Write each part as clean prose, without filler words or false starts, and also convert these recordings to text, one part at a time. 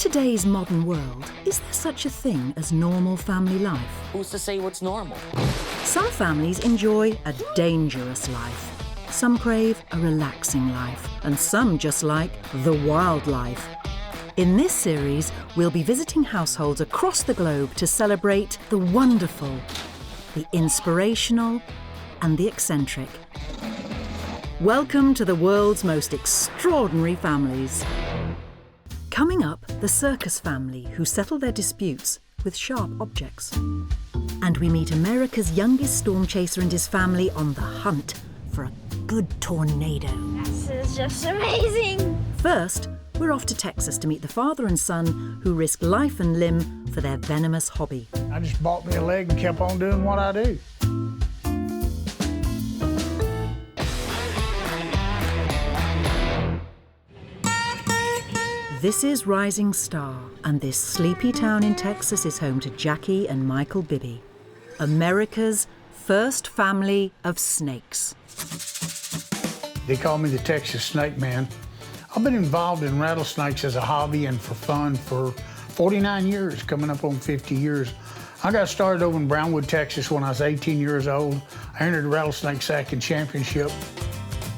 today's modern world, is there such a thing as normal family life? Who's to say what's normal? Some families enjoy a dangerous life. Some crave a relaxing life. And some just like the wildlife. In this series, we'll be visiting households across the globe to celebrate the wonderful, the inspirational, and the eccentric. Welcome to the world's most extraordinary families. Coming up, the circus family who settle their disputes with sharp objects. And we meet America's youngest storm chaser and his family on the hunt for a good tornado. This is just amazing. First, we're off to Texas to meet the father and son who risk life and limb for their venomous hobby. I just bought me a leg and kept on doing what I do. This is Rising Star, and this sleepy town in Texas is home to Jackie and Michael Bibby, America's first family of snakes. They call me the Texas Snake Man. I've been involved in rattlesnakes as a hobby and for fun for 49 years, coming up on 50 years. I got started over in Brownwood, Texas when I was 18 years old. I entered the Rattlesnake Sacking Championship.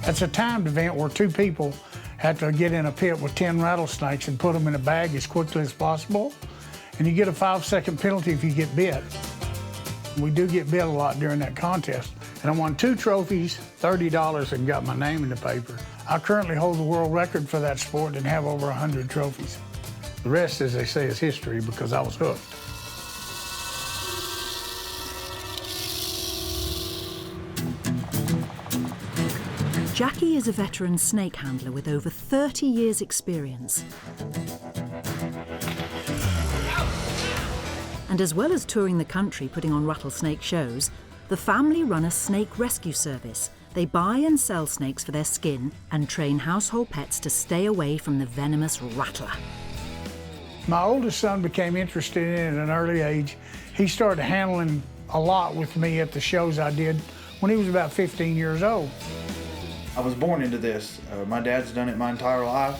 That's a timed event where two people had to get in a pit with 10 rattlesnakes and put them in a bag as quickly as possible. And you get a 5-second penalty if you get bit. We do get bit a lot during that contest. And I won 2 trophies, $30, and got my name in the paper. I currently hold the world record for that sport and have over 100 trophies. The rest, as they say, is history because I was hooked. Jackie is a veteran snake handler with over 30 years' experience. And as well as touring the country putting on rattlesnake shows, the family run a snake rescue service. They buy and sell snakes for their skin and train household pets to stay away from the venomous rattler. My oldest son became interested in it at an early age. He started handling a lot with me at the shows I did when he was about 15 years old. I was born into this. My dad's done it my entire life,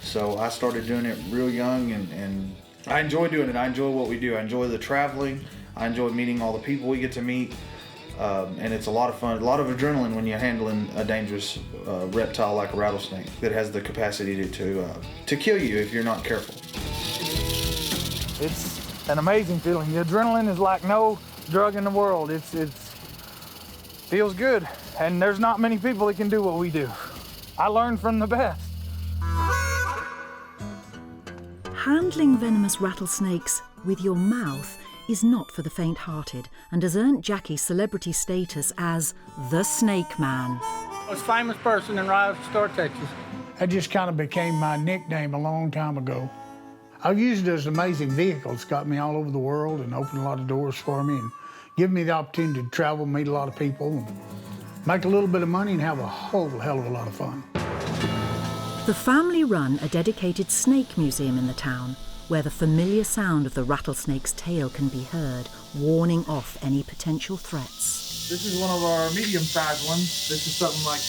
so I started doing it real young, and I enjoy doing it. I enjoy what we do. I enjoy the traveling. I enjoy meeting all the people we get to meet, and it's a lot of fun, a lot of adrenaline when you're handling a dangerous reptile like a rattlesnake that has the capacity to kill you if you're not careful. It's an amazing feeling. The adrenaline is like no drug in the world. It feels good. And there's not many people that can do what we do. I learned from the best. Handling venomous rattlesnakes with your mouth is not for the faint-hearted and has earned Jackie celebrity status as the Snake Man. Most famous person in Star, Texas. That just kind of became my nickname a long time ago. I've used it as an amazing vehicle. It's got me all over the world and opened a lot of doors for me and given me the opportunity to travel, meet a lot of people, and make a little bit of money and have a whole hell of a lot of fun. The family run a dedicated snake museum in the town where the familiar sound of the rattlesnake's tail can be heard, warning off any potential threats. This is one of our medium-sized ones. This is something like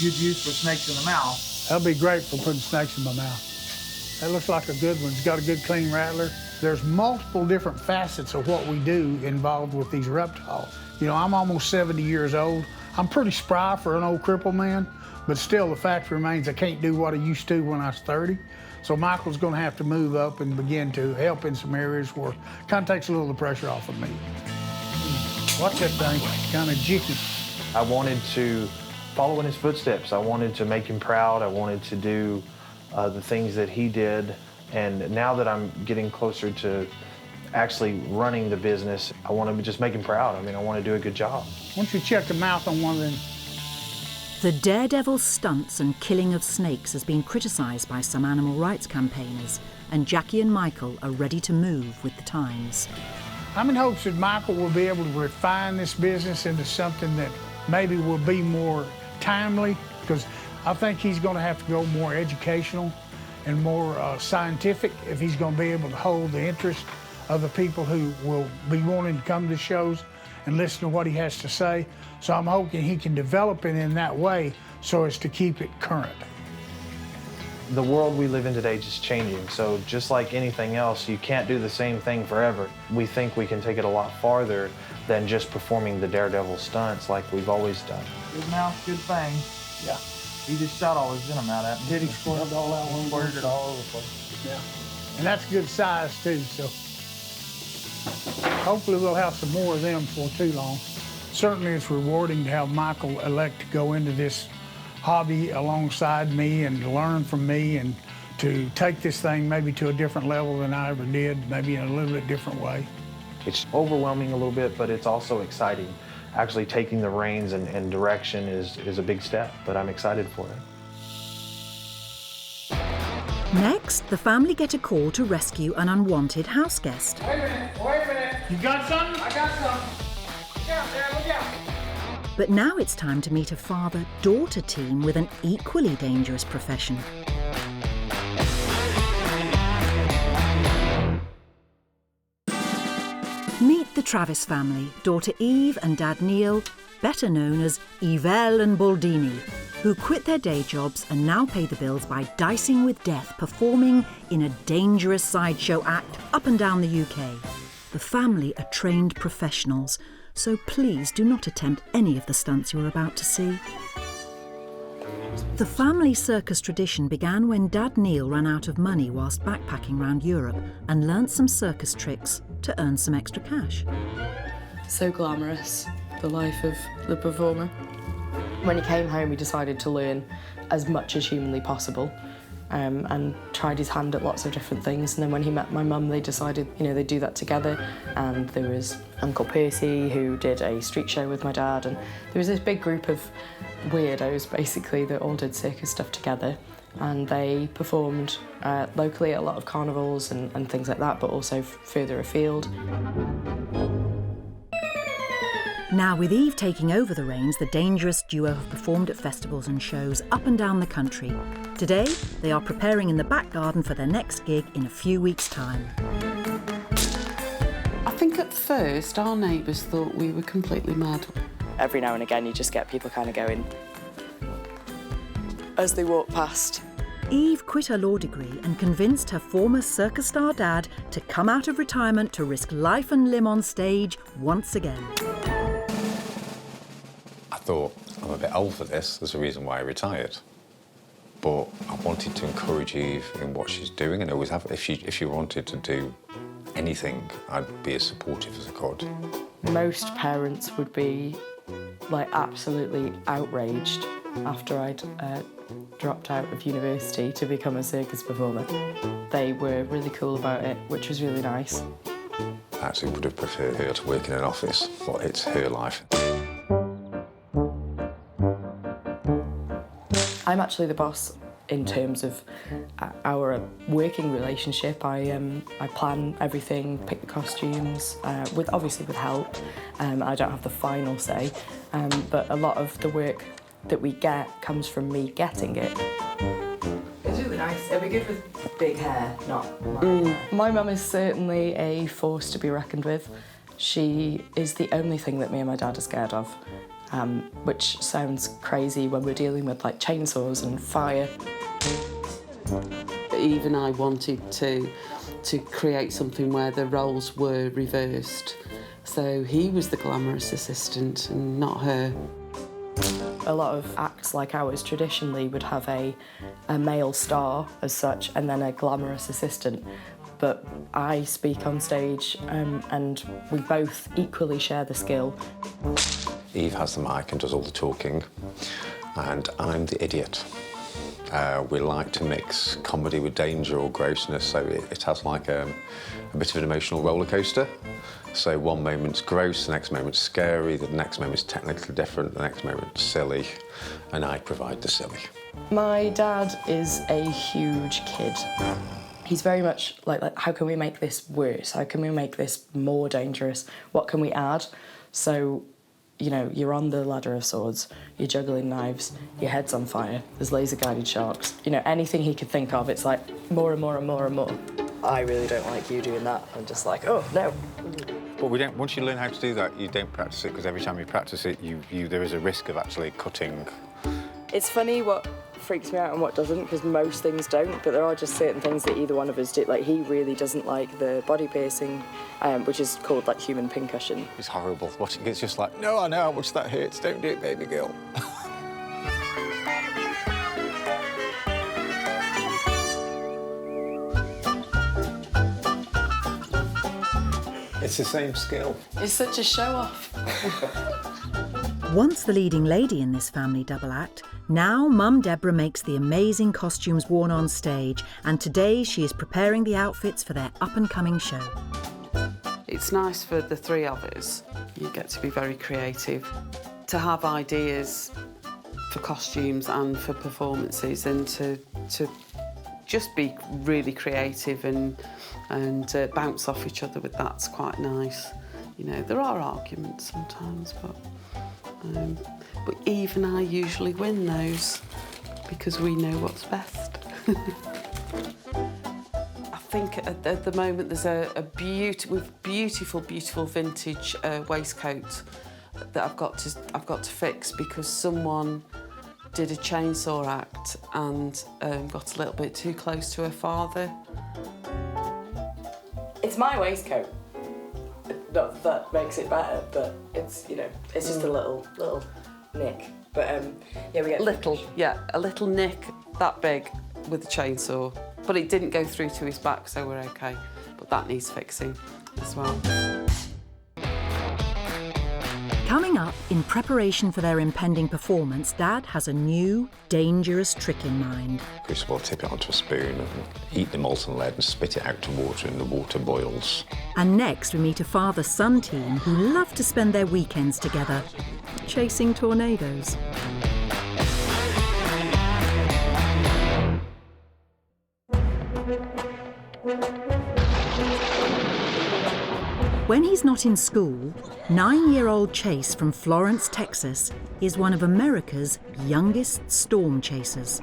you'd use for snakes in the mouth. That'll be great for putting snakes in my mouth. That looks like a good one. It's got a good clean rattler. There's multiple different facets of what we do involved with these reptiles. You know, I'm almost 70 years old. I'm pretty spry for an old crippled man, but still the fact remains I can't do what I used to when I was 30. So Michael's gonna have to move up and begin to help in some areas where it kind of takes a little of the pressure off of me. Watch that thing, it's kind of jicky. I wanted to follow in his footsteps. I wanted to make him proud. I wanted to do the things that he did. And now that I'm getting closer to actually running the business, I want to just make him proud. I mean, I want to do a good job. Why don't you check the mouth on one of them? The daredevil stunts and killing of snakes has been criticised by some animal rights campaigners, and Jackie and Michael are ready to move with the times. I'm in hopes that Michael will be able to refine this business into something that maybe will be more timely, because I think he's going to have to go more educational and more scientific if he's going to be able to hold the interest of the people who will be wanting to come to the shows and listen to what he has to say. So I'm hoping he can develop it in that way so as to keep it current. The world we live in today is just changing, so just like anything else, you can't do the same thing forever. We think we can take it a lot farther than just performing the daredevil stunts like we've always done. Good mouth, good fang. Yeah. He just shot all his venom out at me. Did he squirt it all out? Squirted it all over the place. Yeah. And that's good size too, so hopefully we'll have some more of them before too long. Certainly it's rewarding to have Michael elect to go into this hobby alongside me and to learn from me and to take this thing maybe to a different level than I ever did, maybe in a little bit different way. It's overwhelming a little bit, but it's also exciting. Actually taking the reins and direction is a big step, but I'm excited for it. Next, the family get a call to rescue an unwanted house guest. Wait a minute. You got something? I got something. Look out, Dad, look out. But now it's time to meet a father-daughter team with an equally dangerous profession. Meet the Travis family, daughter Eve and dad Neil, better known as Yvel and Baldini, who quit their day jobs and now pay the bills by dicing with death, performing in a dangerous sideshow act up and down the UK. The family are trained professionals, so please do not attempt any of the stunts you're about to see. The family circus tradition began when Dad Neil ran out of money whilst backpacking around Europe and learnt some circus tricks to earn some extra cash. So glamorous, the life of the performer. When he came home, he decided to learn as much as humanly possible and tried his hand at lots of different things. And then when he met my mum, they decided, they'd do that together. And there was Uncle Percy, who did a street show with my dad. And there was this big group of weirdos, basically, that all did circus stuff together. And they performed locally at a lot of carnivals and things like that, but also further afield. Now, with Eve taking over the reins, the dangerous duo have performed at festivals and shows up and down the country. Today, they are preparing in the back garden for their next gig in a few weeks' time. I think at first our neighbours thought we were completely mad. Every now and again, you just get people kind of going as they walk past. Eve quit her law degree and convinced her former circus star dad to come out of retirement to risk life and limb on stage once again. I thought, I'm a bit old for this, there's a reason why I retired. But I wanted to encourage Eve in what she's doing and always have, if she wanted to do anything, I'd be as supportive as I could. Most parents would be absolutely outraged after I'd dropped out of university to become a circus performer. They were really cool about it, which was really nice. I actually would have preferred her to work in an office, but it's her life. I'm actually the boss in terms of our working relationship. I plan everything, pick the costumes, obviously with help. I don't have the final say, but a lot of the work that we get comes from me getting it. It's really nice. It'd be good with big hair, not my hair. My mum is certainly a force to be reckoned with. She is the only thing that me and my dad are scared of. Which sounds crazy when we're dealing with chainsaws and fire. Eve and I wanted to create something where the roles were reversed. So he was the glamorous assistant and not her. A lot of acts like ours traditionally would have a male star as such and then a glamorous assistant. But I speak on stage and we both equally share the skill. Eve has the mic and does all the talking, and I'm the idiot. We like to mix comedy with danger or grossness, so it has a bit of an emotional roller coaster. So one moment's gross, the next moment's scary, the next moment's technically different, the next moment's silly, and I provide the silly. My dad is a huge kid. He's very much like, how can we make this worse? How can we make this more dangerous? What can we add? So, you're on the ladder of swords, you're juggling knives, your head's on fire, there's laser-guided sharks. Anything he could think of, it's more and more and more and more. I really don't like you doing that. I'm just oh, no. But once you learn how to do that, you don't practice it, because every time you practice it, there is a risk of actually cutting. It's funny what freaks me out and what doesn't, because most things don't, but there are just certain things that either one of us do. Like, he really doesn't like the body piercing, which is called, like, human pincushion. It's horrible. Watching it's just like, no, I know how much that hurts. Don't do it, baby girl. It's the same skill. It's such a show-off. Once the leading lady in this family double act, now Mum Deborah makes the amazing costumes worn on stage, and today she is preparing the outfits for their up-and-coming show. It's nice for the three of us. You get to be very creative, to have ideas for costumes and for performances, and to just be really creative and bounce off each other with that's quite nice. You know, there are arguments sometimes, but Eve and I usually win those because we know what's best. I think at the moment there's a beautiful vintage waistcoat that I've got to fix, because someone did a chainsaw act and got a little bit too close to her father. It's my waistcoat. Not that makes it better, but it's, you know, it's just a little nick. But yeah, we get a little nick that big with the chainsaw, but it didn't go through to his back, so we're okay. But that needs fixing as well. Coming up, in preparation for their impending performance, Dad has a new, dangerous trick in mind. First of all, tip it onto a spoon and eat the molten lead and spit it out to water, and the water boils. And next we meet a father-son team who love to spend their weekends together, chasing tornadoes. When he's not in school, 9-year-old Chase from Florence, Texas, is one of America's youngest storm chasers.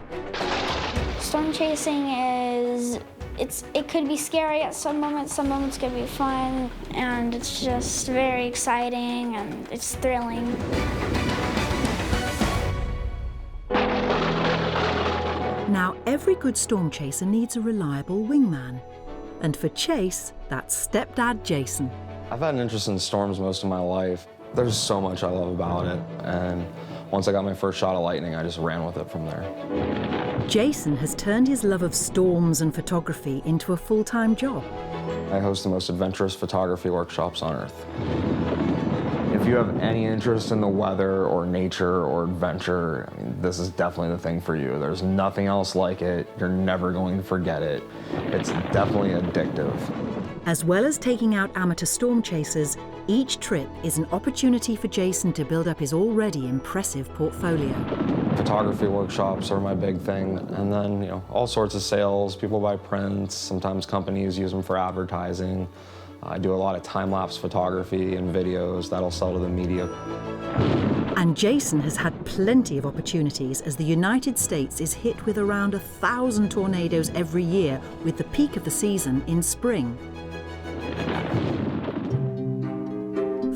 Storm chasing it could be scary at some moments could be fun, and it's just very exciting and it's thrilling. Now, every good storm chaser needs a reliable wingman. And for Chase, that's stepdad Jason. I've had an interest in storms most of my life. There's so much I love about it, and once I got my first shot of lightning, I just ran with it from there. Jason has turned his love of storms and photography into a full-time job. I host the most adventurous photography workshops on Earth. If you have any interest in the weather or nature or adventure, I mean, this is definitely the thing for you. There's nothing else like it. You're never going to forget it. It's definitely addictive. As well as taking out amateur storm chasers, each trip is an opportunity for Jason to build up his already impressive portfolio. Photography workshops are my big thing, and then, you know, all sorts of sales. People buy prints, sometimes companies use them for advertising. I do a lot of time-lapse photography and videos that'll sell to the media. And Jason has had plenty of opportunities, as the United States is hit with around 1,000 tornadoes every year, with the peak of the season in spring.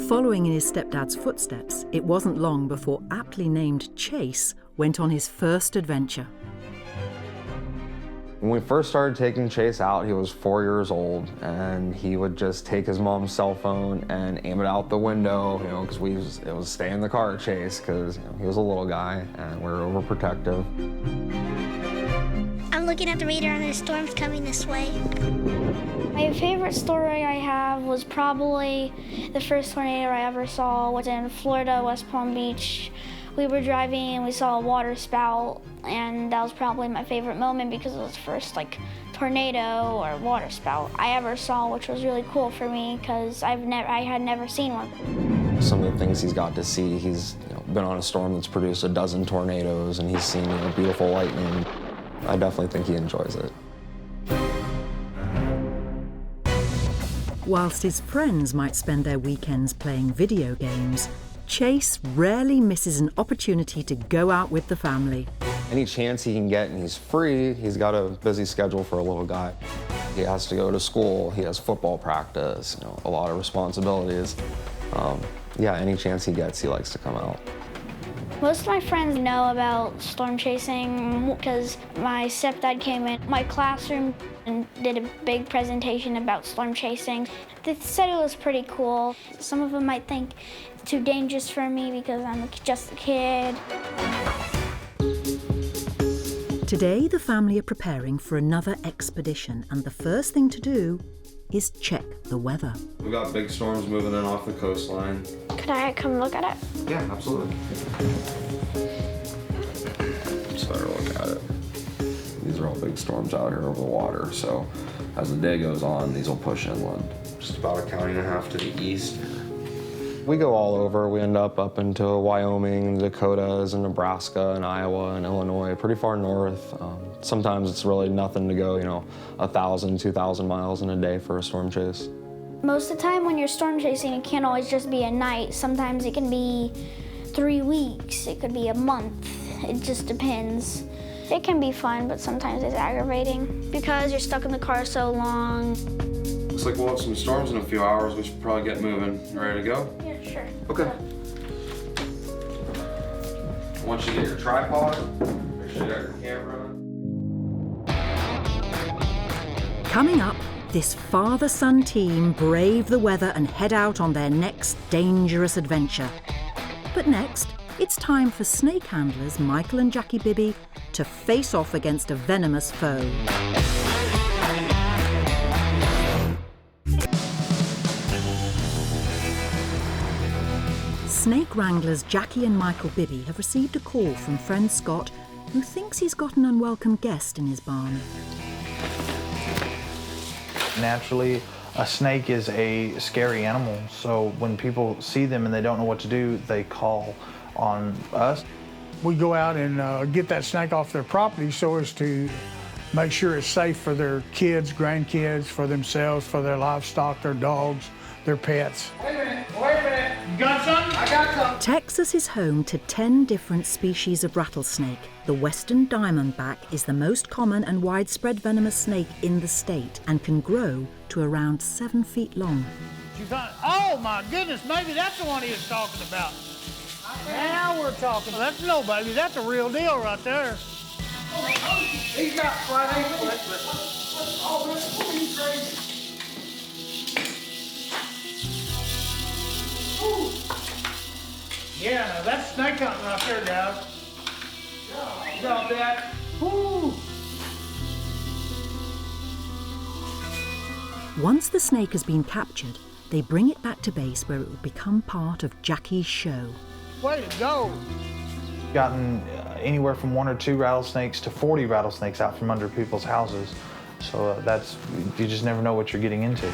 Following in his stepdad's footsteps, it wasn't long before aptly named Chase went on his first adventure. When we first started taking Chase out, he was 4 years old, and he would just take his mom's cell phone and aim it out the window, you know, because it was stay in the car, Chase, because, you know, he was a little guy and we were overprotective. I'm looking at the radar and there's storms coming this way. My favorite story I have was probably the first tornado I ever saw was in Florida, West Palm Beach. We were driving and we saw a water spout, and that was probably my favorite moment because it was the first tornado or water spout I ever saw, which was really cool for me because I had never seen one. Some of the things he's got to see, he's been on a storm that's produced a dozen tornadoes, and he's seen beautiful lightning. I definitely think he enjoys it. Whilst his friends might spend their weekends playing video games, Chase rarely misses an opportunity to go out with the family. Any chance he can get and he's free, he's got a busy schedule for a little guy. He has to go to school, he has football practice, a lot of responsibilities. Yeah, any chance he gets, he likes to come out. Most of my friends know about storm chasing because my stepdad came in my classroom and did a big presentation about storm chasing. They said it was pretty cool. Some of them might think it's too dangerous for me because I'm just a kid. Today, the family are preparing for another expedition, and the first thing to do is check the weather. We got big storms moving in off the coastline. Could I come look at it? Yeah, absolutely. Just better look at it. These are all big storms out here over the water, so as the day goes on, these will push inland. Just about a county and a half to the east. We go all over. We end up into Wyoming, Dakotas, and Nebraska, and Iowa, and Illinois, pretty far north. Sometimes it's really nothing to go, 1,000, 2,000 miles in a day for a storm chase. Most of the time when you're storm chasing, it can't always just be a night. Sometimes it can be 3 weeks, it could be a month. It just depends. It can be fun, but sometimes it's aggravating because you're stuck in the car so long. Looks like we'll have some storms in a few hours. We should probably get moving. You ready to go? Yeah, sure. Okay. Once you get your tripod, make sure you got your camera. Coming up, this father-son team brave the weather and head out on their next dangerous adventure. But next, it's time for snake handlers Michael and Jackie Bibby to face off against a venomous foe. Snake wranglers Jackie and Michael Bibby have received a call from friend Scott, who thinks he's got an unwelcome guest in his barn. Naturally, a snake is a scary animal, so when people see them and they don't know what to do, they call on us. We go out and get that snake off their property so as to make sure it's safe for their kids, grandkids, for themselves, for their livestock, their dogs, their pets. Wait a minute. You got something? I got something. Texas is home to 10 different species of rattlesnake. The western diamondback is the most common and widespread venomous snake in the state and can grow to around 7 feet long. Oh my goodness, maybe that's the one he was talking about. Now we're talking. That's no baby, that's a real deal right there. He's got flat ankle. Oh, that's crazy. Ooh. Yeah, now that's snake hunting right there, guys. You got that? Woo. Once the snake has been captured, they bring it back to base where it will become part of Jackie's show. Way to go. Gotten anywhere from 1 or 2 rattlesnakes to 40 rattlesnakes out from under people's houses. So you just never know what you're getting into.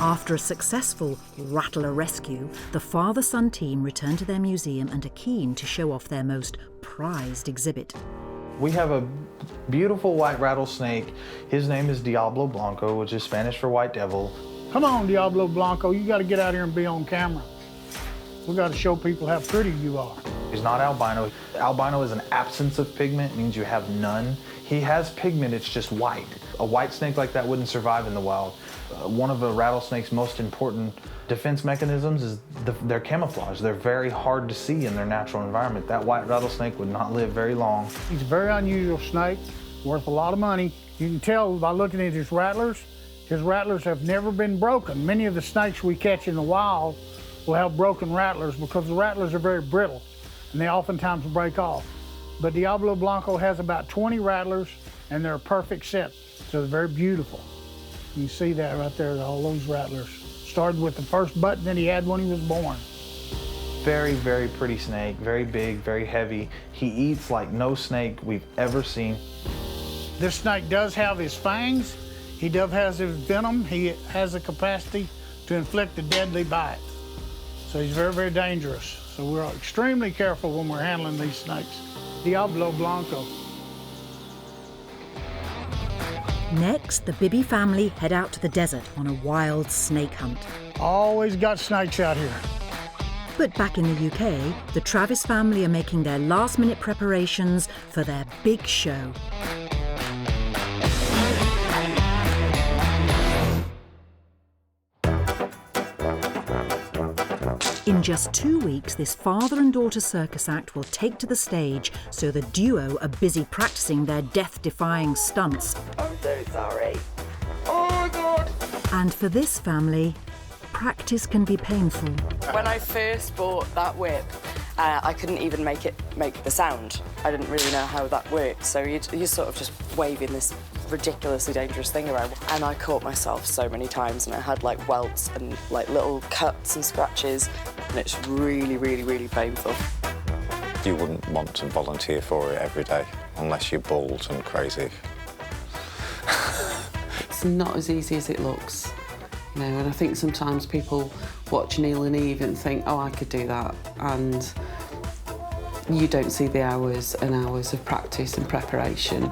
After a successful rattler rescue, the father-son team return to their museum and are keen to show off their most prized exhibit. We have a beautiful white rattlesnake. His name is Diablo Blanco, which is Spanish for white devil. Come on, Diablo Blanco, you got to get out here and be on camera. We got to show people how pretty you are. He's not albino. Albino is an absence of pigment, it means you have none. He has pigment, it's just white. A white snake like that wouldn't survive in the wild. One of a rattlesnake's most important defense mechanisms is their camouflage. They're very hard to see in their natural environment. That white rattlesnake would not live very long. He's a very unusual snake, worth a lot of money. You can tell by looking at his rattlers have never been broken. Many of the snakes we catch in the wild will have broken rattlers because the rattlers are very brittle and they oftentimes break off. But Diablo Blanco has about 20 rattlers and they're a perfect set, so they're very beautiful. You see that right there, all those rattlers. Started with the first button that he had when he was born. Very, very pretty snake, very big, very heavy. He eats like no snake we've ever seen. This snake does have his fangs. He does have his venom. He has the capacity to inflict a deadly bite. So he's very, very dangerous. So we're extremely careful when we're handling these snakes. Diablo Blanco. Next, the Bibby family head out to the desert on a wild snake hunt. Always got snakes out here. But back in the UK, the Travis family are making their last-minute preparations for their big show. In just 2 weeks, this father and daughter circus act will take to the stage, so the duo are busy practicing their death-defying stunts. I'm so sorry. Oh, God. And for this family, practice can be painful. When I first bought that whip, I couldn't even make the sound. I didn't really know how that worked, so you're sort of just waving this ridiculously dangerous thing around. And I caught myself so many times, and I had like welts and like little cuts and scratches, and it's really, really, really painful. You wouldn't want to volunteer for it every day unless you're bald and crazy. It's not as easy as it looks, you know, and I think sometimes people watch Neil and Eve and think, oh, I could do that, and you don't see the hours and hours of practice and preparation.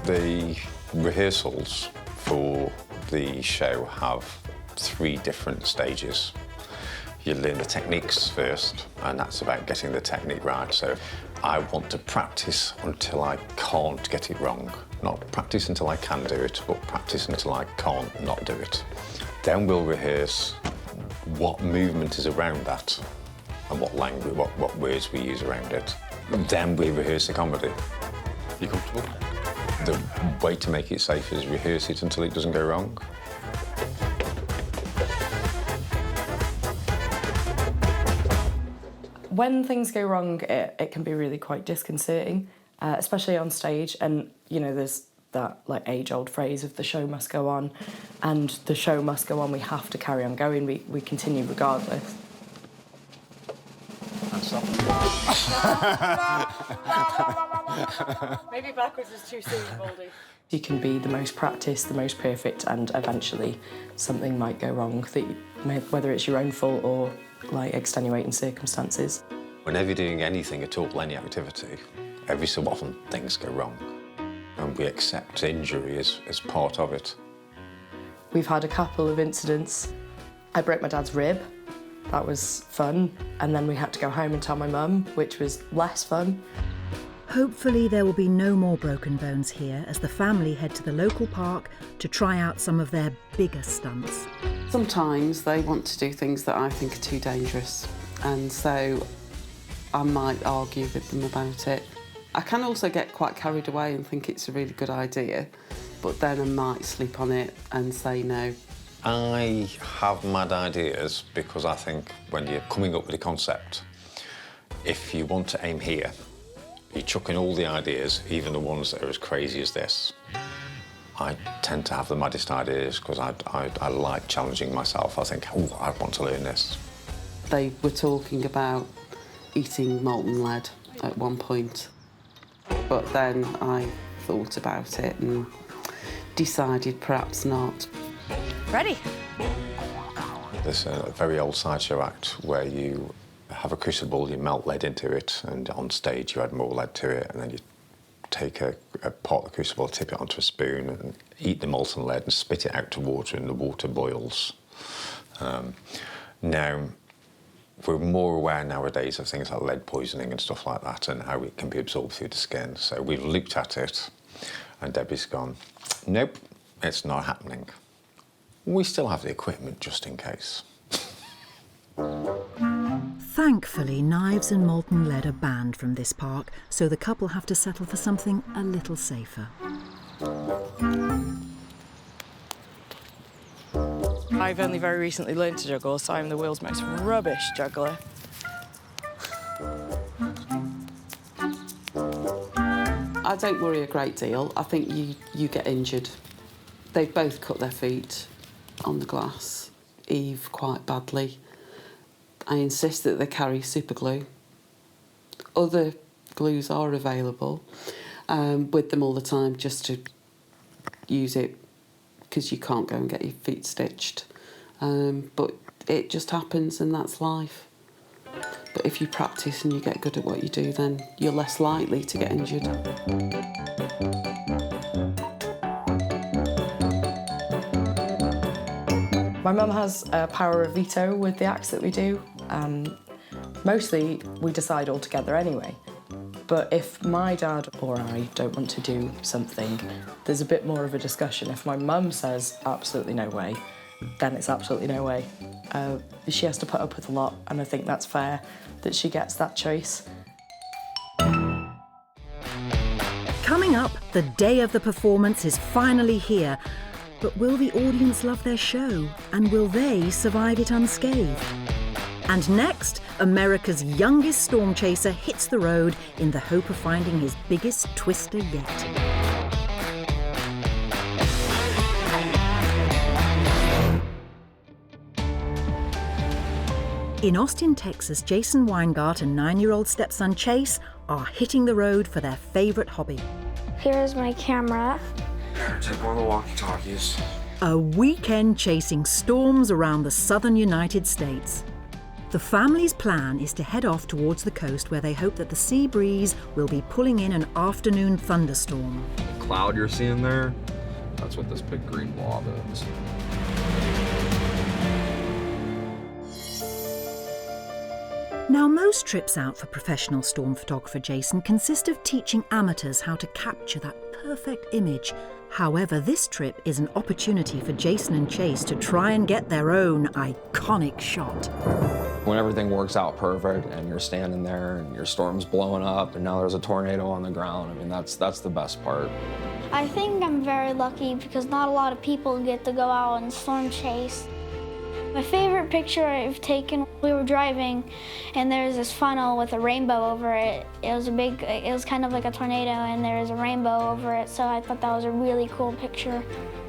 The rehearsals for the show have 3 different stages. You learn the techniques first, and that's about getting the technique right. So I want to practice until I can't get it wrong. Not practice until I can do it, but practice until I can't not do it. Then we'll rehearse what movement is around that and what language, what words we use around it. Then we rehearse the comedy. You comfortable? The way to make it safe is rehearse it until it doesn't go wrong. When things go wrong, it can be really quite disconcerting, especially on stage. And, you know, there's that like age-old phrase of the show must go on, and the show must go on. We have to carry on going. We continue regardless. Maybe backwards is too soon, Baldy. You can be the most practiced, the most perfect, and eventually something might go wrong, whether it's your own fault or like extenuating circumstances. Whenever you're doing anything at all, any activity, every so often things go wrong. And we accept injury as part of it. We've had a couple of incidents. I broke my dad's rib. That was fun. And then we had to go home and tell my mum, which was less fun. Hopefully there will be no more broken bones here as the family head to the local park to try out some of their bigger stunts. Sometimes they want to do things that I think are too dangerous, and so I might argue with them about it. I can also get quite carried away and think it's a really good idea, but then I might sleep on it and say no. I have mad ideas because I think when you're coming up with a concept, if you want to aim here, you chuck in all the ideas, even the ones that are as crazy as this. I tend to have the maddest ideas because I like challenging myself. I think, oh, I want to learn this. They were talking about eating molten lead at one point, but then I thought about it and decided perhaps not. Ready? There's a very old sideshow act where you have a crucible, you melt lead into it, and on stage you add more lead to it, and then you take a pot of the crucible, tip it onto a spoon, and eat the molten lead and spit it out to water, and the water boils. Now, we're more aware nowadays of things like lead poisoning and stuff like that, and how it can be absorbed through the skin. So we've looked at it, and Debbie's gone, nope, it's not happening. We still have the equipment just in case. Thankfully, knives and molten lead are banned from this park, so the couple have to settle for something a little safer. I've only very recently learned to juggle, so I'm the world's most rubbish juggler. I don't worry a great deal. I think you get injured. They've both cut their feet on the glass, Eve quite badly. I insist that they carry super glue. Other glues are available with them all the time, just to use it because you can't go and get your feet stitched. But it just happens, and that's life. But if you practice and you get good at what you do, then you're less likely to get injured. My mum has a power of veto with the acts that we do. Mostly we decide all together anyway. But if my dad or I don't want to do something, there's a bit more of a discussion. If my mum says absolutely no way, then it's absolutely no way. She has to put up with a lot, and I think that's fair that she gets that choice. Coming up, the day of the performance is finally here. But will the audience love their show? And will they survive it unscathed? And next, America's youngest storm chaser hits the road in the hope of finding his biggest twister yet. In Austin, Texas, Jason Weingart and 9-year-old stepson Chase are hitting the road for their favourite hobby. Here's my camera. Take one of the walkie-talkies. A weekend chasing storms around the southern United States. The family's plan is to head off towards the coast where they hope that the sea breeze will be pulling in an afternoon thunderstorm. The cloud you're seeing there, that's what this big green blob is. Now, most trips out for professional storm photographer Jason consist of teaching amateurs how to capture that perfect image. However, this trip is an opportunity for Jason and Chase to try and get their own iconic shot. When everything works out perfect and you're standing there and your storm's blowing up and now there's a tornado on the ground, I mean, that's the best part. I think I'm very lucky because not a lot of people get to go out and storm chase. My favorite picture I've taken, we were driving and there's this funnel with a rainbow over it. It was kind of like a tornado and there was a rainbow over it, so I thought that was a really cool picture.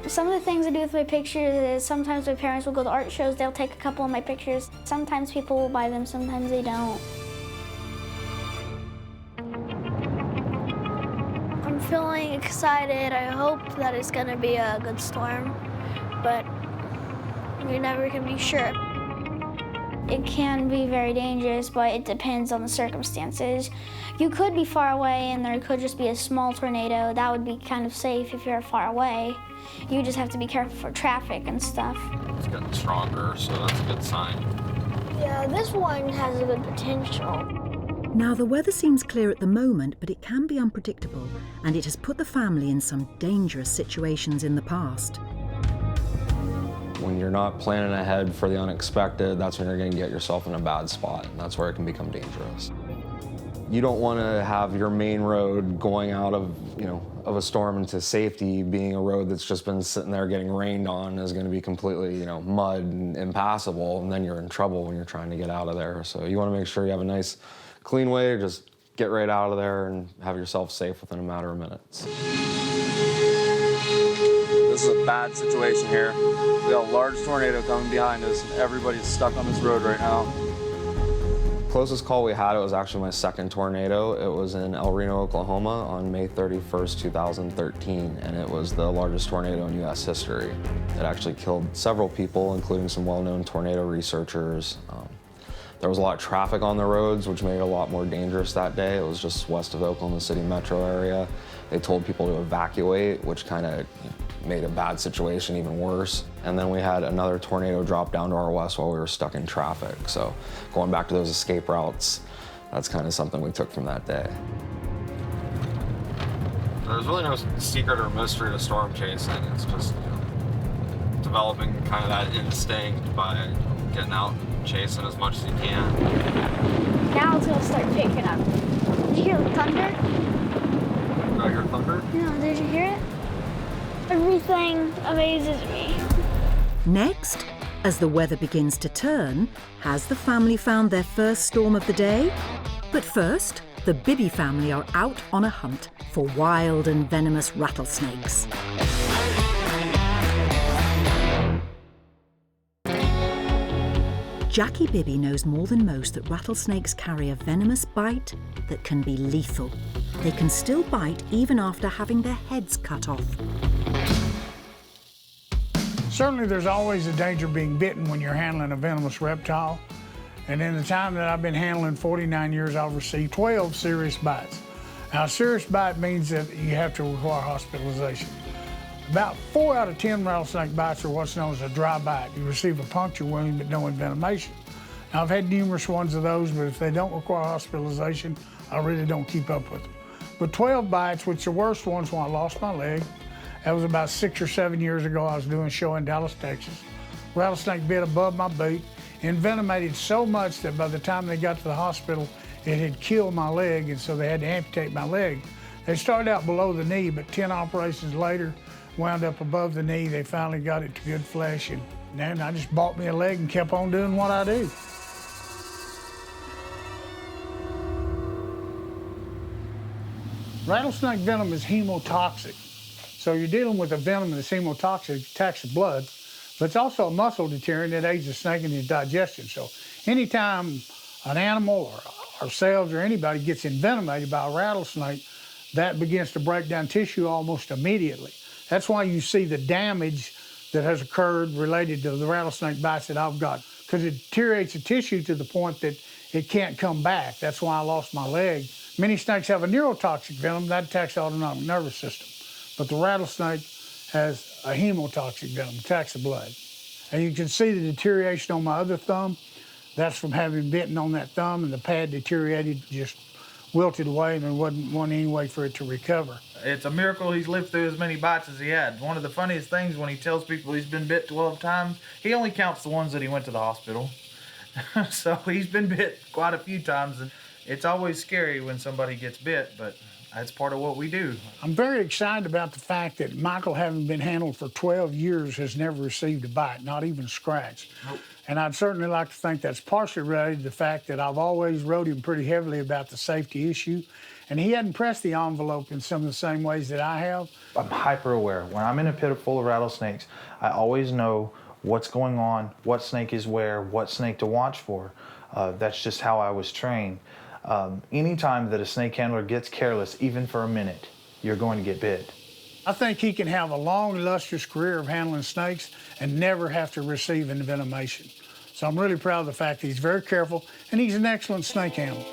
Some of the things I do with my pictures is sometimes my parents will go to art shows, they'll take a couple of my pictures. Sometimes people will buy them, sometimes they don't. I'm feeling excited. I hope that it's gonna be a good storm, but you never can be sure. It can be very dangerous, but it depends on the circumstances. You could be far away and there could just be a small tornado. That would be kind of safe if you're far away. You just have to be careful for traffic and stuff. It's getting stronger, so that's a good sign. Yeah, this one has a good potential. Now, the weather seems clear at the moment, but it can be unpredictable, and it has put the family in some dangerous situations in the past. When you're not planning ahead for the unexpected, that's when you're going to get yourself in a bad spot, and that's where it can become dangerous. You don't want to have your main road going out of a storm into safety being a road that's just been sitting there getting rained on is going to be completely, mud and impassable, and then you're in trouble when you're trying to get out of there. So you want to make sure you have a nice, clean way to just get right out of there and have yourself safe within a matter of minutes. This is a bad situation here. We got a large tornado coming behind us, and everybody's stuck on this road right now. Closest call we had, it was actually my second tornado. It was in El Reno, Oklahoma on May 31st, 2013, and it was the largest tornado in U.S. history. It actually killed several people, including some well-known tornado researchers. There was a lot of traffic on the roads, which made it a lot more dangerous that day. It was just west of Oklahoma City metro area. They told people to evacuate, which kind of made a bad situation even worse. And then we had another tornado drop down to our west while we were stuck in traffic. So going back to those escape routes, that's kind of something we took from that day. There's really no secret or mystery to storm chasing. It's just developing kind of that instinct by getting out and chasing as much as you can. Now it's gonna start picking up. Did you hear the thunder? Did I hear thunder? No, did you hear it? Everything amazes me. Next, as the weather begins to turn, has the family found their first storm of the day? But first, the Bibby family are out on a hunt for wild and venomous rattlesnakes. Jackie Bibby knows more than most that rattlesnakes carry a venomous bite that can be lethal. They can still bite even after having their heads cut off. Certainly there's always a danger of being bitten when you're handling a venomous reptile. And in the time that I've been handling 49 years, I've received 12 serious bites. Now, a serious bite means that you have to require hospitalization. About 4 out of 10 rattlesnake bites are what's known as a dry bite. You receive a puncture wound but no envenomation. Now, I've had numerous ones of those, but if they don't require hospitalization, I really don't keep up with them. But 12 bites, which the worst ones when I lost my leg, that was about 6 or 7 years ago. I was doing a show in Dallas, Texas. Rattlesnake bit above my boot, envenomated so much that by the time they got to the hospital, it had killed my leg, and so they had to amputate my leg. They started out below the knee, but 10 operations later, wound up above the knee. They finally got it to good flesh, and then I just bought me a leg and kept on doing what I do. Rattlesnake venom is hemotoxic. So you're dealing with a venom that's hemotoxic, attacks the blood, but it's also a muscle deterrent that aids the snake in his digestion. So anytime an animal or ourselves or anybody gets envenomated by a rattlesnake, that begins to break down tissue almost immediately. That's why you see the damage that has occurred related to the rattlesnake bites that I've got, because it deteriorates the tissue to the point that it can't come back. That's why I lost my leg. Many snakes have a neurotoxic venom that attacks the autonomic nervous system, but the rattlesnake has a hemotoxic venom, attacks the blood. And you can see the deterioration on my other thumb. That's from having bitten on that thumb, and the pad deteriorated, just wilted away, and there wasn't any way for it to recover. It's a miracle he's lived through as many bites as he had. One of the funniest things when he tells people he's been bit 12 times, he only counts the ones that he went to the hospital. So he's been bit quite a few times, and it's always scary when somebody gets bit, but that's part of what we do. I'm very excited about the fact that Michael, having been handled for 12 years, has never received a bite, not even a scratch. Nope. And I'd certainly like to think that's partially related to the fact that I've always rode him pretty heavily about the safety issue, and he hadn't pressed the envelope in some of the same ways that I have. I'm hyper aware. When I'm in a pit full of rattlesnakes, I always know what's going on, what snake is where, what snake to watch for. That's just how I was trained. Anytime that a snake handler gets careless, even for a minute, you're going to get bit. I think he can have a long, illustrious career of handling snakes and never have to receive envenomation. So I'm really proud of the fact that he's very careful, and he's an excellent snake handler.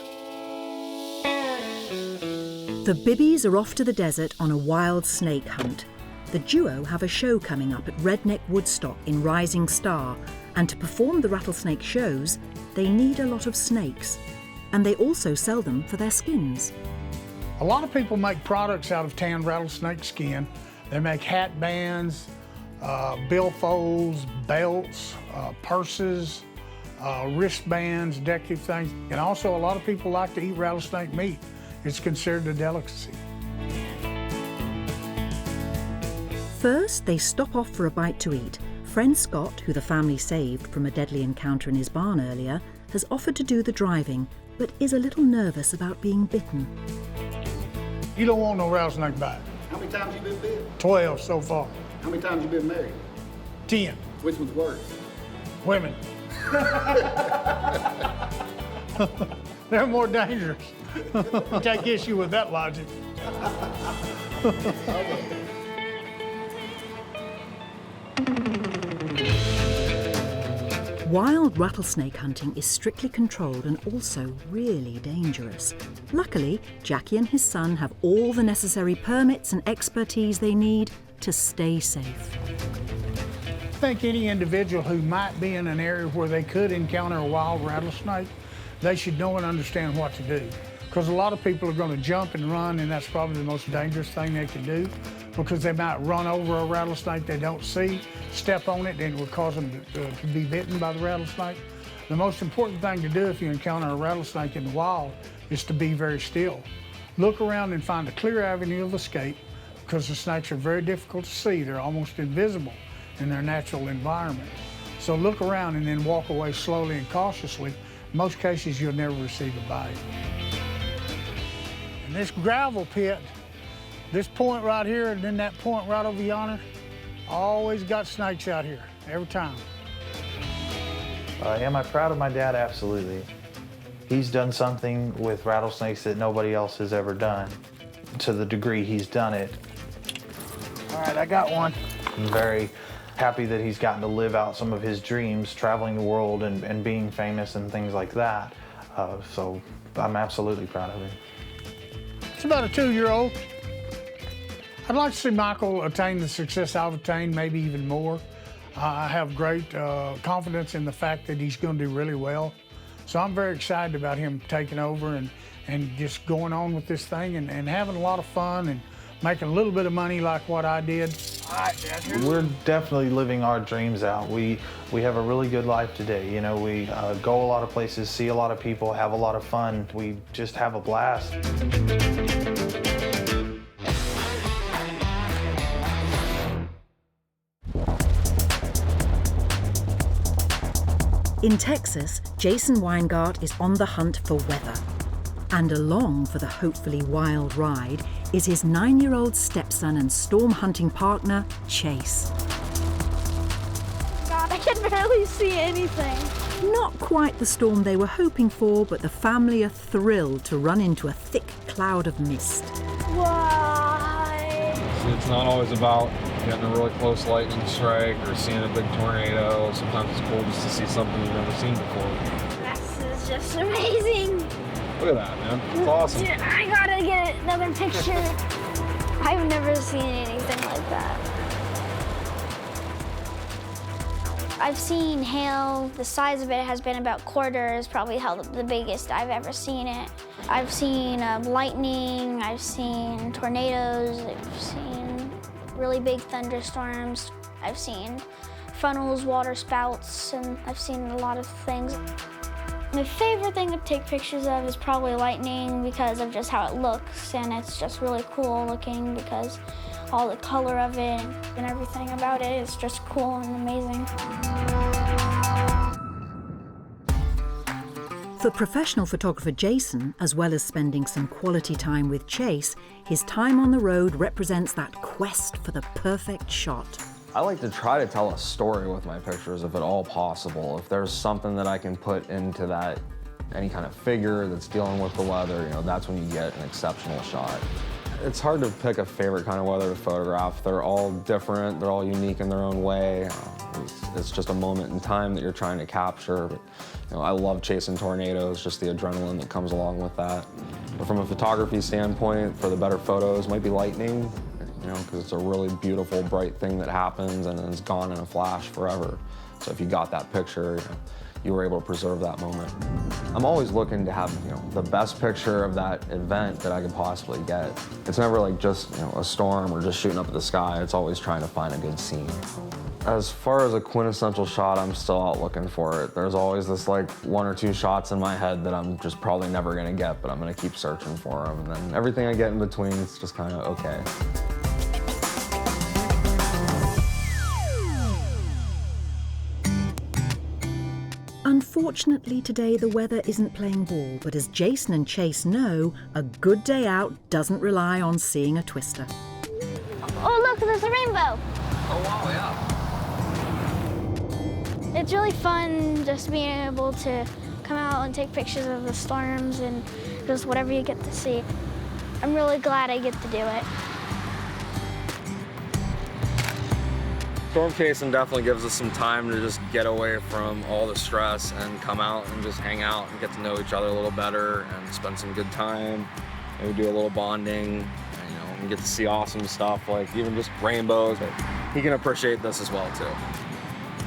The Bibbies are off to the desert on a wild snake hunt. The duo have a show coming up at Redneck Woodstock in Rising Star, and to perform the rattlesnake shows, they need a lot of snakes. And they also sell them for their skins. A lot of people make products out of tanned rattlesnake skin. They make hat bands, billfolds, belts, purses, wristbands, decorative things. And also a lot of people like to eat rattlesnake meat. It's considered a delicacy. First, they stop off for a bite to eat. Friend Scott, who the family saved from a deadly encounter in his barn earlier, has offered to do the driving, but is a little nervous about being bitten. You don't want no rattlesnake bite. How many times you been bit? 12 so far. How many times you been married? 10. Which one's worse? Women. They're more dangerous. Take issue with that logic. Wild rattlesnake hunting is strictly controlled and also really dangerous. Luckily, Jackie and his son have all the necessary permits and expertise they need to stay safe. I think any individual who might be in an area where they could encounter a wild rattlesnake, they should know and understand what to do. Because a lot of people are going to jump and run, and that's probably the most dangerous thing they can do, because they might run over a rattlesnake they don't see, step on it, and it will cause them to be bitten by the rattlesnake. The most important thing to do if you encounter a rattlesnake in the wild is to be very still. Look around and find a clear avenue of escape, because the snakes are very difficult to see. They're almost invisible in their natural environment. So look around and then walk away slowly and cautiously. In most cases, you'll never receive a bite. In this gravel pit, this point right here and then that point right over yonder, always got snakes out here, every time. Am I proud of my dad? Absolutely. He's done something with rattlesnakes that nobody else has ever done. To the degree he's done it. All right, I got one. I'm very happy that he's gotten to live out some of his dreams, traveling the world and being famous and things like that. So I'm absolutely proud of him. It's about a 2-year-old. I'd like to see Michael attain the success I've attained, maybe even more. I have great confidence in the fact that he's going to do really well. So I'm very excited about him taking over and just going on with this thing and having a lot of fun and making a little bit of money like what I did. We're definitely living our dreams out. We have a really good life today. You know, we go a lot of places, see a lot of people, have a lot of fun. We just have a blast. In Texas, Jason Weingart is on the hunt for weather. And along for the hopefully wild ride is his 9-year-old stepson and storm hunting partner, Chase. God, I can barely see anything. Not quite the storm they were hoping for, but the family are thrilled to run into a thick cloud of mist. Why? It's not always about getting a really close lightning strike or seeing a big tornado. Sometimes it's cool just to see something you've never seen before. This is just amazing. Look at that, man. It's awesome. Dude, I gotta get another picture. I've never seen anything like that. I've seen hail. The size of it has been about quarters, probably the biggest I've ever seen it. I've seen lightning, I've seen tornadoes, I've seen really big thunderstorms. I've seen funnels, water spouts, and I've seen a lot of things. My favorite thing to take pictures of is probably lightning because of just how it looks, and it's just really cool looking because all the color of it and everything about it is just cool and amazing. For professional photographer Jason, as well as spending some quality time with Chase, his time on the road represents that quest for the perfect shot. I like to try to tell a story with my pictures if at all possible. If there's something that I can put into that, any kind of figure that's dealing with the weather, you know, that's when you get an exceptional shot. It's hard to pick a favorite kind of weather to photograph. They're all different, they're all unique in their own way. It's just a moment in time that you're trying to capture. But, you know, I love chasing tornadoes, just the adrenaline that comes along with that. But from a photography standpoint, for the better photos, might be lightning. You know, because it's a really beautiful, bright thing that happens and then it's gone in a flash forever. So if you got that picture, you were able to preserve that moment. I'm always looking to have, you know, the best picture of that event that I could possibly get. It's never like just, you know, a storm or just shooting up at the sky. It's always trying to find a good scene. As far as a quintessential shot, I'm still out looking for it. There's always this like 1 or 2 shots in my head that I'm just probably never gonna get, but I'm gonna keep searching for them. And then everything I get in between, it's just kind of okay. Unfortunately, today the weather isn't playing ball, but as Jason and Chase know, a good day out doesn't rely on seeing a twister. Oh, look, there's a rainbow. Oh, wow, yeah. It's really fun just being able to come out and take pictures of the storms and just whatever you get to see. I'm really glad I get to do it. Storm chasing definitely gives us some time to just get away from all the stress and come out and just hang out and get to know each other a little better and spend some good time. Maybe do a little bonding, and, you know, and get to see awesome stuff like even just rainbows. But he can appreciate this as well too.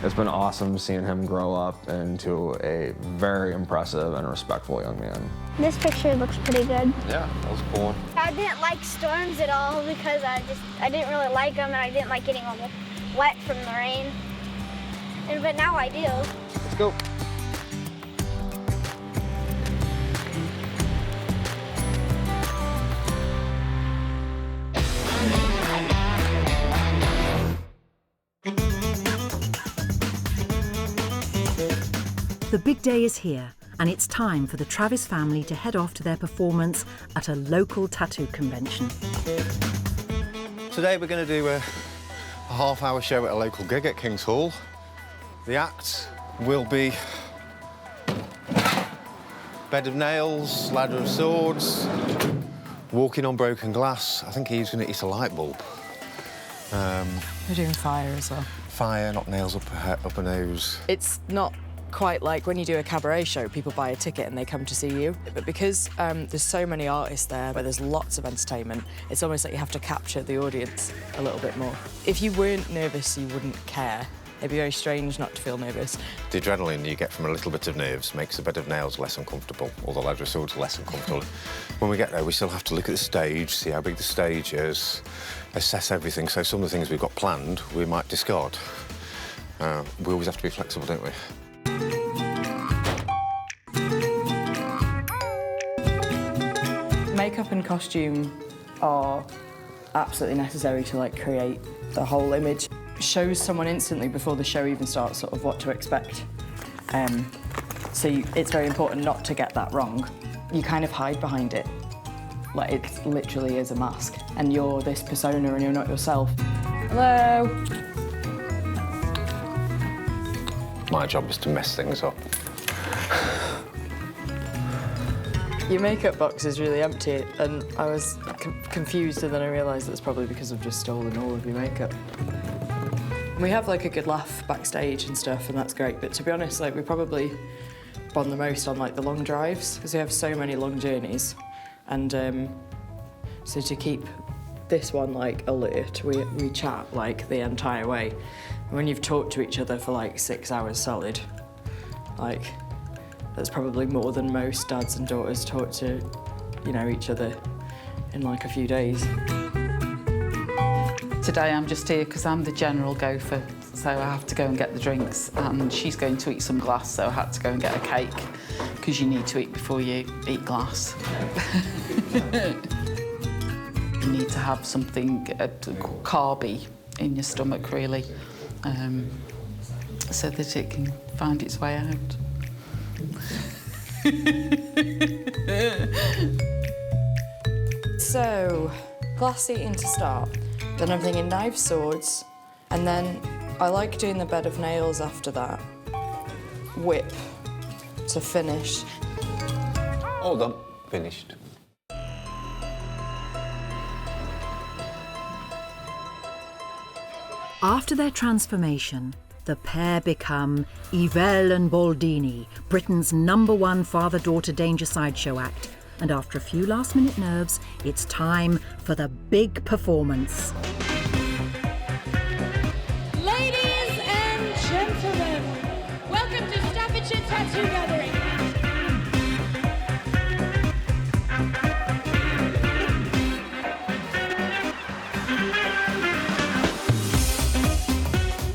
It's been awesome seeing him grow up into a very impressive and respectful young man. This picture looks pretty good. Yeah, that was cool. I didn't like storms at all because I didn't really like them and I didn't like getting all wet from the rain. But now I do. Let's go. The big day is here, and it's time for the Travis family to head off to their performance at a local tattoo convention. Today we're going to do a half-hour show at a local gig at King's Hall. The act will be Bed of Nails, Ladder of Swords, Walking on Broken Glass. I think he's going to eat a light bulb. We're doing fire as well. Fire, knock nails up a nose. It's not quite like when you do a cabaret show, people buy a ticket and they come to see you. But because there's so many artists there, where there's lots of entertainment, it's almost like you have to capture the audience a little bit more. If you weren't nervous, you wouldn't care. It'd be very strange not to feel nervous. The adrenaline you get from a little bit of nerves makes a bed of nails less uncomfortable, or the leather swords less uncomfortable. When we get there, we still have to look at the stage, see how big the stage is, assess everything. So some of the things we've got planned, we might discard. We always have to be flexible, don't we? Makeup and costume are absolutely necessary to like create the whole image. Shows someone instantly before the show even starts sort of what to expect. It's very important not to get that wrong. You kind of hide behind it. Like it literally is a mask and you're this persona and you're not yourself. Hello. My job is to mess things up. Your makeup box is really empty and I was confused and then I realised that's probably because I've just stolen all of your makeup. We have like a good laugh backstage and stuff and that's great, but to be honest, like we probably bond the most on like the long drives because we have so many long journeys and so to keep this one like alert, we chat like the entire way. And when you've talked to each other for like 6 hours solid, like that's probably more than most dads and daughters talk to, you know, each other in like a few days. Today I'm just here because I'm the general gopher, so I have to go and get the drinks, and she's going to eat some glass, so I had to go and get a cake because you need to eat before you eat glass. You need to have something carby in your stomach, really, so that it can find its way out. So, glass eating to start. Then I'm thinking knives, swords, and then I like doing the bed of nails after that. Whip to finish. All done. Finished. After their transformation, the pair become Yvel and Baldini, Britain's #1 father-daughter danger sideshow act. And after a few last-minute nerves, it's time for the big performance. Ladies and gentlemen, welcome to Staffordshire Tattoo Gathering.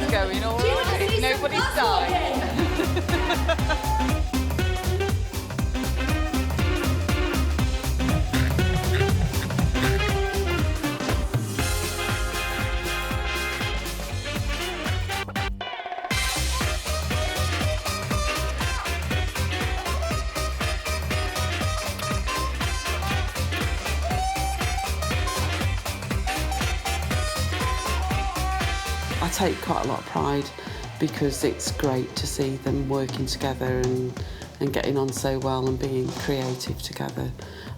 It's going all right. Nobody's died. I take quite a lot of pride because it's great to see them working together and getting on so well and being creative together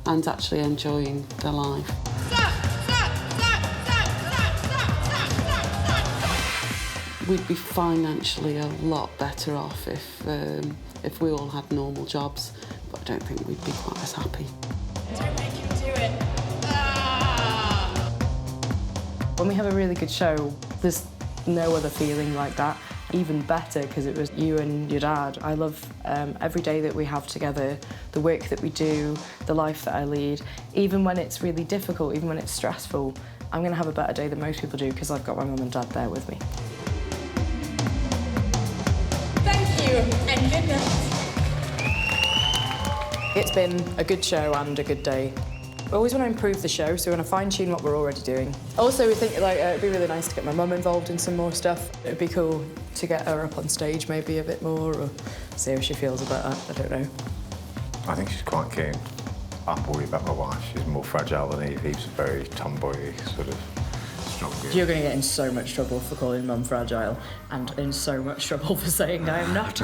and actually enjoying their life. We'd be financially a lot better off if we all had normal jobs, but I don't think we'd be quite as happy. Don't make him do it. When we have a really good show, there's no other feeling like that. Even better because it was you and your dad. I love every day that we have together, the work that we do, the life that I lead. Even when it's really difficult, even when it's stressful, I'm going to have a better day than most people do because I've got my mum and dad there with me. Thank you, and good night. It's been a good show and a good day. I always want to improve the show, so we want to fine-tune what we're already doing. Also, we think like it'd be really nice to get my mum involved in some more stuff. It'd be cool to get her up on stage maybe a bit more, or see how she feels about that. I don't know. I think she's quite keen. I'm worried about my wife. She's more fragile than Eve. Eve's a very tomboy sort of strong girl. You're going to get in so much trouble for calling mum fragile, and in so much trouble for saying I am not.